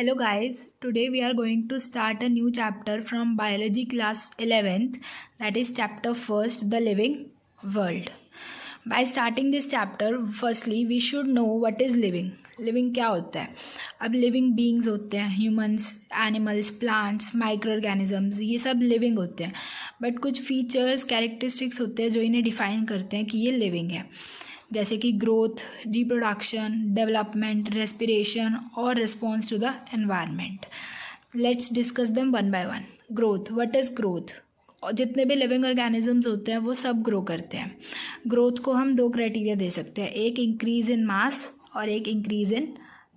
Hello guys, today we are going to start a new chapter from biology class 11th, that is chapter first, the living world. By starting this chapter, firstly we should know what is living. Living क्या होता है? अब living beings होते हैं, humans, animals, plants, micro organisms, ये सब living होते हैं. बट कुछ फीचर्स, कैरेक्टरिस्टिक्स होते हैं जो इन्हें डिफाइन करते हैं कि ये लिविंग है, जैसे कि ग्रोथ, रिप्रोडक्शन, डेवलपमेंट, रेस्पिरेशन और response to the environment. Let's discuss them one by one. Growth, what is growth? और जितने भी लिविंग ऑर्गेनिजम्स होते हैं वो सब ग्रो करते हैं. ग्रोथ को हम दो क्राइटेरिया दे सकते हैं, एक इंक्रीज इन मास और एक इंक्रीज इन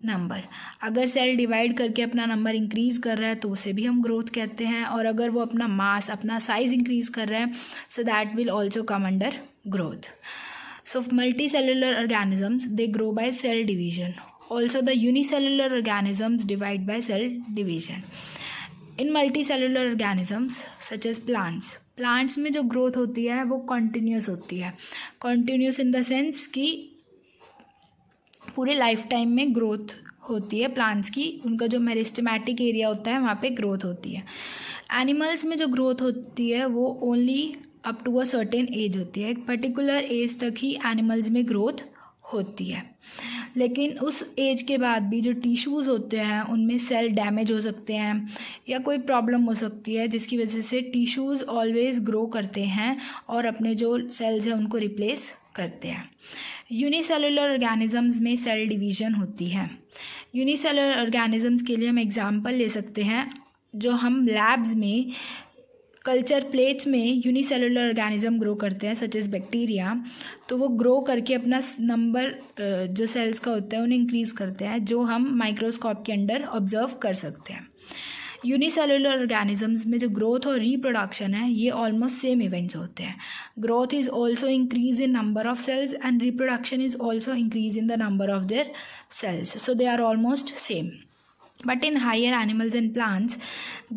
नंबर. अगर सेल डिवाइड करके अपना नंबर इंक्रीज़ कर रहा है तो उसे भी हम ग्रोथ कहते हैं, और अगर वो अपना मास, अपना साइज़ इंक्रीज़ कर रहा है, so that will also come under growth. So multicellular organisms, they grow by cell division. Also the unicellular organisms divide by cell division. In multicellular organisms such as plants में जो growth होती है वो continuous होती है. Continuous in the sense कि पूरे life time में ग्रोथ होती है प्लांट्स की, उनका जो मेरिस्टेमेटिक एरिया होता है वहाँ पे ग्रोथ होती है. एनिमल्स में जो ग्रोथ होती है वो only up to a certain age होती है, एक पर्टिकुलर एज तक ही एनिमल्स में ग्रोथ होती है. लेकिन उस एज के बाद भी जो टिश्यूज़ होते हैं उनमें सेल डैमेज हो सकते हैं या कोई प्रॉब्लम हो सकती है जिसकी वजह से टिश्यूज़ ऑलवेज ग्रो करते हैं और अपने जो सेल्स हैं उनको रिप्लेस करते हैं. यूनिसेलुलर ऑर्गेनिजम्स में सेल डिवीज़न होती है. यूनिसेलुलर ऑर्गेनिजम्स के लिए हम एग्जांपल ले सकते हैं, जो हम लैब्स में कल्चर प्लेट्स में यूनिसेलुलर ऑर्गेनिज्म ग्रो करते हैं सच एज बैक्टीरिया, तो वो ग्रो करके अपना नंबर जो सेल्स का होता है उन्हें इंक्रीज़ करते हैं, जो हम माइक्रोस्कोप के अंडर ऑब्जर्व कर सकते हैं. यूनिसेलुलर ऑर्गेनिजम्स में जो ग्रोथ और रिप्रोडक्शन है ये ऑलमोस्ट सेम इवेंट्स होते हैं. Growth is also increase in number of cells and reproduction is also increase in the number of their cells, so they are almost same. But in higher animals and plants,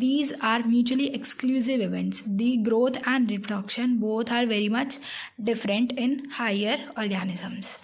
these are mutually exclusive events. The growth and reproduction both are very much different in higher organisms.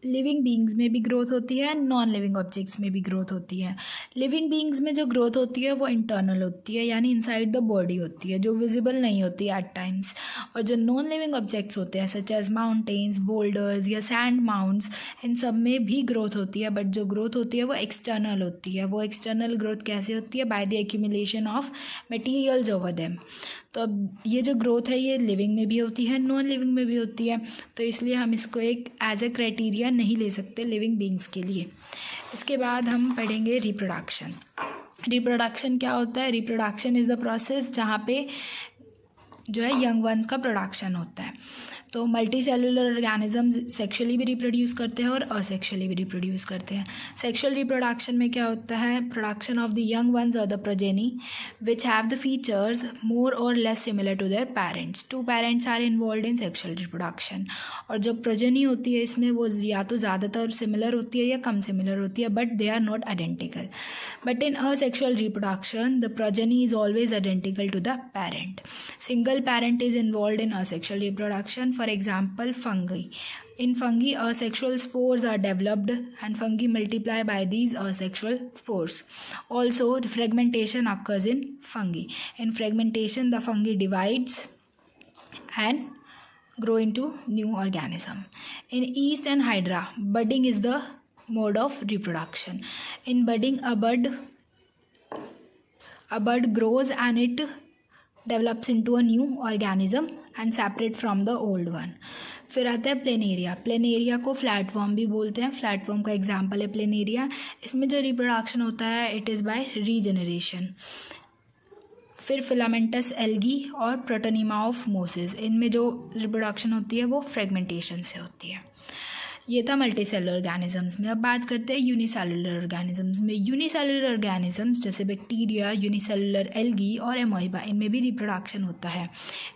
Living beings में भी growth होती है, non living objects में भी growth होती है. Living beings में जो ग्रोथ होती है वो इंटरनल होती है, यानी इनसाइड द बॉडी होती है, जो विजिबल नहीं होती एट टाइम्स. और जो नॉन लिविंग ऑब्जेक्ट्स होते हैं सच एज माउंटेन्स, बोल्डर्स या सैंड माउंट्स, इन सब में भी ग्रोथ होती है, बट जो ग्रोथ होती है वो एक्सटर्नल होती है. वो एक्सटर्नल ग्रोथ कैसे होती है? By the accumulation of materials over them. तो अब ये जो ग्रोथ है ये लिविंग में भी होती है, नॉन लिविंग में भी होती है, तो इसलिए हम इसको एक एज ए क्राइटेरिया नहीं ले सकते लिविंग बीइंग्स के लिए. इसके बाद हम पढ़ेंगे रिप्रोडक्शन. रिप्रोडक्शन क्या होता है? रिप्रोडक्शन इज़ द प्रोसेस जहाँ पे जो है यंग वंस का प्रोडक्शन होता है. तो मल्टी सेलुलर ऑर्गेनिजम्स सेक्शुअली भी रिप्रोड्यूस करते हैं और असेक्शुअली भी रिप्रोड्यूस करते हैं. सेक्शुअल रिप्रोडक्शन में क्या होता है? Production of the young ones और the progeny which have the features more और less similar to their parents. Two parents are involved in sexual reproduction. और जो प्रोजेनी होती है इसमें वो या तो ज़्यादातर सिमिलर होती है या कम सिमिलर होती है, but they are not identical. But in asexual reproduction the progeny is always identical to the parent. Single parent is involved in asexual reproduction. For example, fungi. In fungi, asexual spores are developed and fungi multiply by these asexual spores. Also, fragmentation occurs in fungi. In fragmentation, the fungi divides and grow into new organism. In yeast and hydra, budding is the mode of reproduction. In budding, a bud grows and it develops into a new organism and separate from the old one. फिर आता है planaria. Planaria को फ्लैटफॉर्म भी बोलते हैं. फ्लैटफॉर्म का example है planaria. इसमें जो रिप्रोडक्शन होता है इट इज़ बाय रीजनरेशन. फिर फिलामेंटस एल्गी और प्रोटोनीमा ऑफ मोसिस, इनमें जो रिप्रोडक्शन होती है वो फ्रेगमेंटेशन से होती है. ये था मल्टी सेलुलर ऑर्गेनिजम्स में. अब बात करते हैं यूनिसेलुलर ऑर्गेनिजम्स में. यूनिसेलुलर ऑर्गेनिजम्स जैसे बैक्टीरिया, यूनिसेलुलर एल्गी और एमोइबा, इनमें भी रिप्रोडक्शन होता है.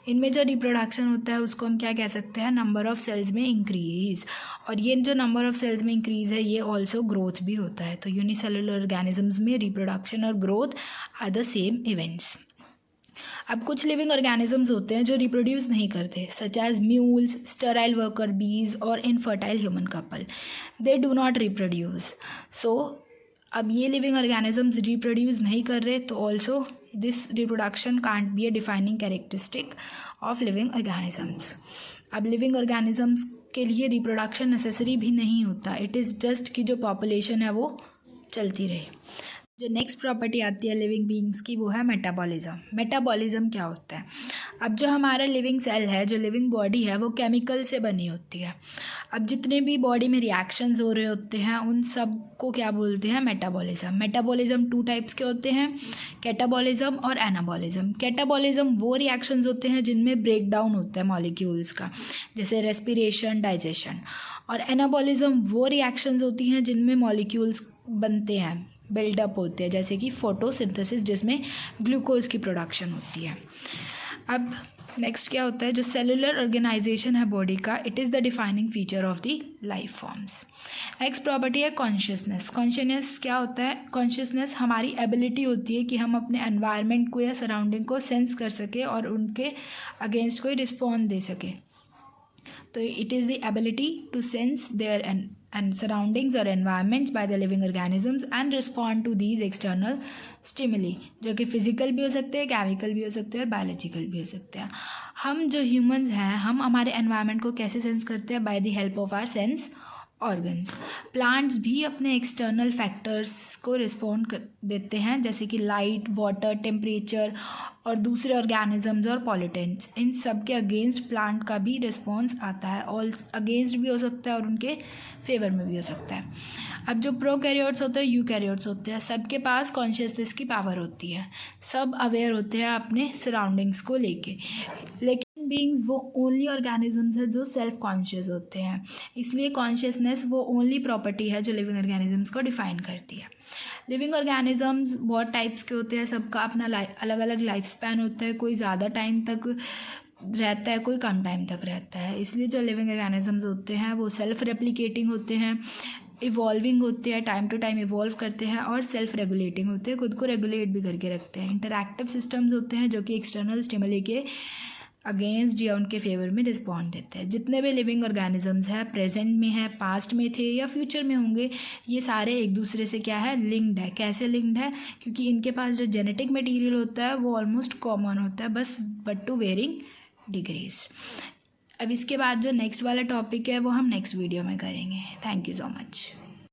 इनमें जो रिप्रोडक्शन होता है उसको हम क्या कह सकते हैं? नंबर ऑफ सेल्स में इंक्रीज़. और ये जो नंबर ऑफ सेल्स में इंक्रीज़ है ये ऑल्सो ग्रोथ भी होता है. तो यूनिसेलुलर ऑर्गेनिजम्स में रिप्रोडक्शन और growth are the same events. अब कुछ लिविंग ऑर्गेनिजम्स होते हैं जो रिप्रोड्यूस नहीं करते, such as mules, sterile worker bees और infertile human couple. They do not reproduce. So अब ये लिविंग ऑर्गेनिजम्स रिप्रोड्यूस नहीं कर रहे तो also this reproduction can't be a defining characteristic of living organisms. अब लिविंग ऑर्गेनिजम्स के लिए रिप्रोडक्शन नेसेसरी भी नहीं होता, इट इज़ जस्ट कि जो पॉपुलेशन है वो चलती रहे। जो नेक्स्ट प्रॉपर्टी आती है लिविंग बीइंग्स की वो है मेटाबॉलिज्म। मेटाबॉलिज्म क्या होता है? अब जो हमारा लिविंग सेल है, जो लिविंग बॉडी है, वो केमिकल से बनी होती है। अब जितने भी बॉडी में रिएक्शंस हो रहे होते हैं उन सब को क्या बोलते हैं? मेटाबॉलिज्म। मेटाबॉलिज्म 2 टाइप्स के होते हैं, कैटाबॉलिज्म और एनाबॉलिज्म। कैटाबॉलिज्म वो रिएक्शंस होते हैं जिनमें ब्रेक डाउन होता है मॉलिक्यूल्स का, जैसे रेस्पिरेशन, डाइजेशन। और एनाबॉलिज्म वो रिएक्शंस होती हैं जिनमें मॉलिक्यूल्स बनते हैं, बिल्डअप होते हैं, जैसे कि फोटोसिंथेसिस जिसमें ग्लूकोज की प्रोडक्शन होती है। अब नेक्स्ट क्या होता है? जो सेलुलर ऑर्गेनाइजेशन है बॉडी का, it is the defining feature of the life forms. Next property है कॉन्शियसनेस। कॉन्शियसनेस क्या होता है? कॉन्शियसनेस हमारी एबिलिटी होती है कि हम अपने एनवायरनमेंट को या सराउंडिंग को सेंस कर सके और उनके अगेंस्ट कोई रिस्पॉन्स दे सके। तो it is the ability to sense their and surroundings or environments by the living organisms and respond to these external stimuli, जो कि फिजिकल भी हो सकते हैं, केमिकल भी हो सकते हैं और बायोलॉजिकल भी हो सकते हैं। हम जो ह्यूमंस हैं, हम हमारे एनवायरनमेंट को कैसे सेंस करते हैं? By the help of our sense organs. Plants भी अपने एक्सटर्नल फैक्टर्स को रिस्पॉन्ड देते हैं, जैसे कि लाइट, वाटर, टेम्परेचर और दूसरे ऑर्गेनिजम्स और पॉल्यूटेंट्स। इन सब के अगेंस्ट प्लांट का भी रिस्पॉन्स आता है, ऑल अगेंस्ट भी हो सकता है और उनके फेवर में भी हो सकता है। अब जो प्रोकैरियोट्स होते हैं, यूकैरियोट्स होते हैं, सबके पास कॉन्शियसनेस की पावर होती है, सब अवेयर होते हैं अपने सराउंडिंग्स को लेके। लेकिन बीइंग्स वो ओनली ऑर्गेनिजम्स है जो सेल्फ कॉन्शियस होते हैं, इसलिए कॉन्शियसनेस वो ओनली प्रॉपर्टी है जो लिविंग ऑर्गेनिजम्स को डिफाइन करती है। लिविंग ऑर्गेनिजम्स बहुत टाइप्स के होते हैं, सबका अपना अलग अलग लाइफ स्पैन होता है, कोई ज़्यादा टाइम तक रहता है, कोई कम टाइम तक रहता है। इसलिए जो लिविंग ऑर्गेनिजम्स होते हैं वो सेल्फ रेप्लिकेटिंग होते हैं, इवॉल्विंग होते हैं, टाइम टू टाइम इवॉल्व करते हैं और सेल्फ रेगुलेटिंग होते हैं, खुद को रेगुलेट भी करके रखते हैं। इंटरैक्टिव सिस्टम्स होते हैं जो कि एक्सटर्नल स्टिमुली के अगेंस्ट या उनके फेवर में रिस्पॉन्ड देते हैं। जितने भी लिविंग ऑर्गेनिजम्स हैं, प्रेजेंट में है, पास्ट में थे या फ्यूचर में होंगे, ये सारे एक दूसरे से क्या है? लिंक्ड है। कैसे लिंक्ड है? क्योंकि इनके पास जो जेनेटिक मटेरियल होता है वो ऑलमोस्ट कॉमन होता है, बस बट टू वेरिंग डिग्रीज। अब इसके बाद जो नेक्स्ट वाला टॉपिक है वो हम नेक्स्ट वीडियो में करेंगे। Thank you so much.